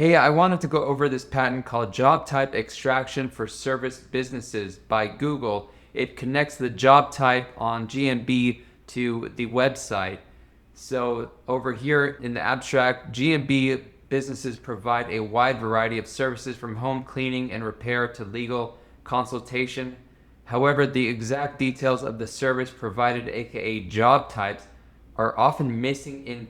Hey, I wanted to go over this patent called Job Type Extraction for Service Businesses by Google. It connects the job type on GMB to the website. So over here in the abstract, GMB businesses provide a wide variety of services from home cleaning and repair to legal consultation. However, the exact details of the service provided, aka job types, are often missing in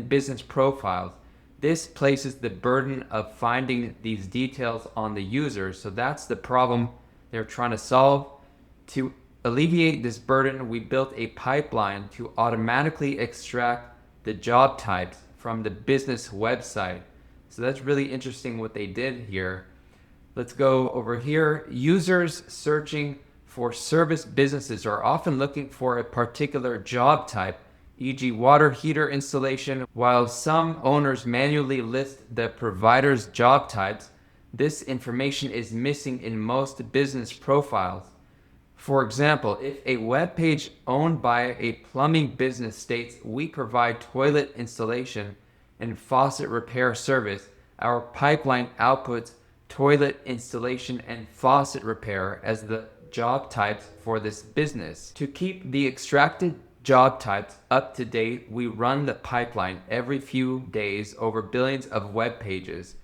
business profiles. This places the burden of finding these details on the user. So that's the problem they're trying to solve. To alleviate this burden, we built a pipeline to automatically extract the job types from the business website. So that's really interesting what they did here. Let's go over here. Users searching for service businesses are often looking for a particular job type, e.g. water heater installation. While some owners manually list the provider's job types, this information is missing in most business profiles. For example, if a web page owned by a plumbing business states we provide toilet installation and faucet repair service, our pipeline outputs toilet installation and faucet repair as the job types for this business. To keep the extracted job types up to date, we run the pipeline every few days over billions of web pages.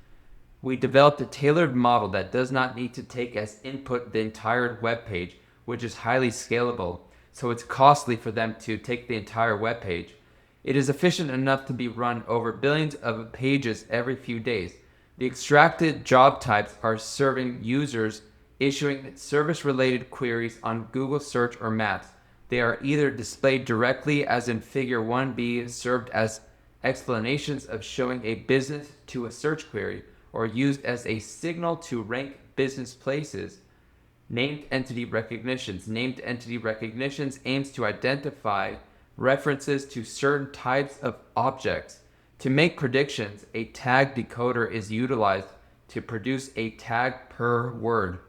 We developed a tailored model that does not need to take as input the entire web page, which is highly scalable, so it's costly for them to take the entire web page. It is efficient enough to be run over billions of pages every few days. The extracted job types are serving users issuing service-related queries on Google Search or Maps. They are either displayed directly as in Figure 1b, served as explanations of showing a business to a search query, or used as a signal to rank business places. Named entity recognitions. Named entity recognitions aims to identify references to certain types of objects. To make predictions, a tag decoder is utilized to produce a tag per word.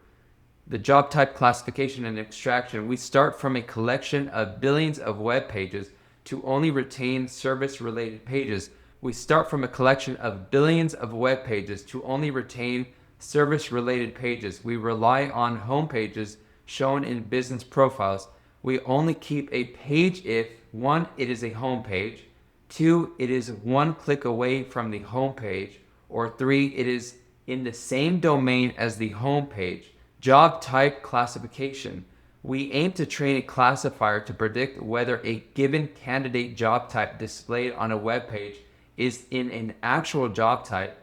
The job type classification and extraction. We start from a collection of billions of web pages to only retain service-related pages. We start from a collection of billions of web pages to only retain service-related pages. We rely on home pages shown in business profiles. We only keep a page if, 1, it is a home page, 2, it is one click away from the home page, or 3, it is in the same domain as the home page. Job type classification. We aim to train a classifier to predict whether a given candidate job type displayed on a web page is in an actual job type,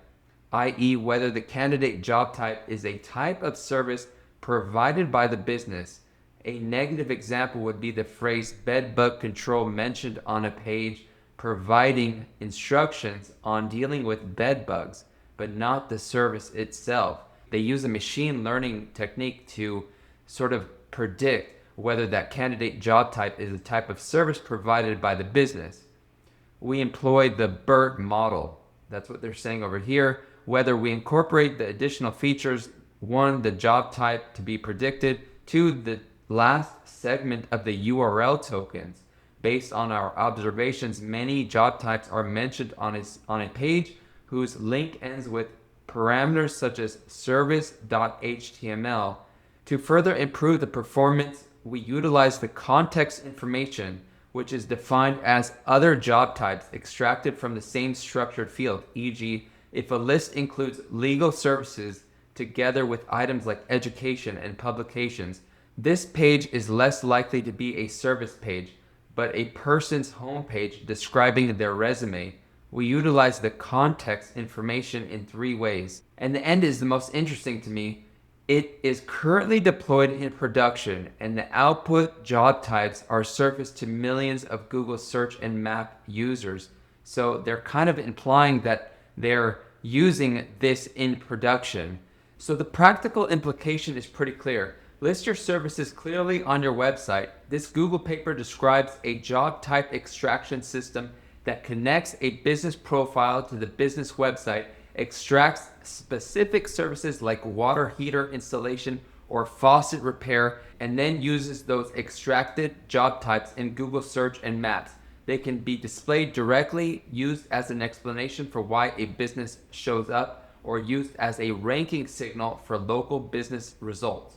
i.e. whether the candidate job type is a type of service provided by the business. A negative example would be the phrase bed bug control mentioned on a page providing instructions on dealing with bed bugs, but not the service itself. They use a machine learning technique to sort of predict whether that candidate job type is a type of service provided by the business. We employ the BERT model. That's what they're saying over here. Whether we incorporate the additional features, 1, the job type to be predicted, 2, the last segment of the URL tokens. Based on our observations, many job types are mentioned on a page whose link ends with parameters such as service.html. To further improve the performance, we utilize the context information, which is defined as other job types extracted from the same structured field, e.g., if a list includes legal services together with items like education and publications, this page is less likely to be a service page, but a person's homepage describing their resume. We utilize the context information in 3 ways. And the end is the most interesting to me. It is currently deployed in production, and the output job types are surfaced to millions of Google search and map users. So they're kind of implying that they're using this in production. So the practical implication is pretty clear. List your services clearly on your website. This Google paper describes a job type extraction system that connects a business profile to the business website, extracts specific services like water heater installation or faucet repair, and then uses those extracted job types in Google search and maps. They can be displayed directly, used as an explanation for why a business shows up, or used as a ranking signal for local business results.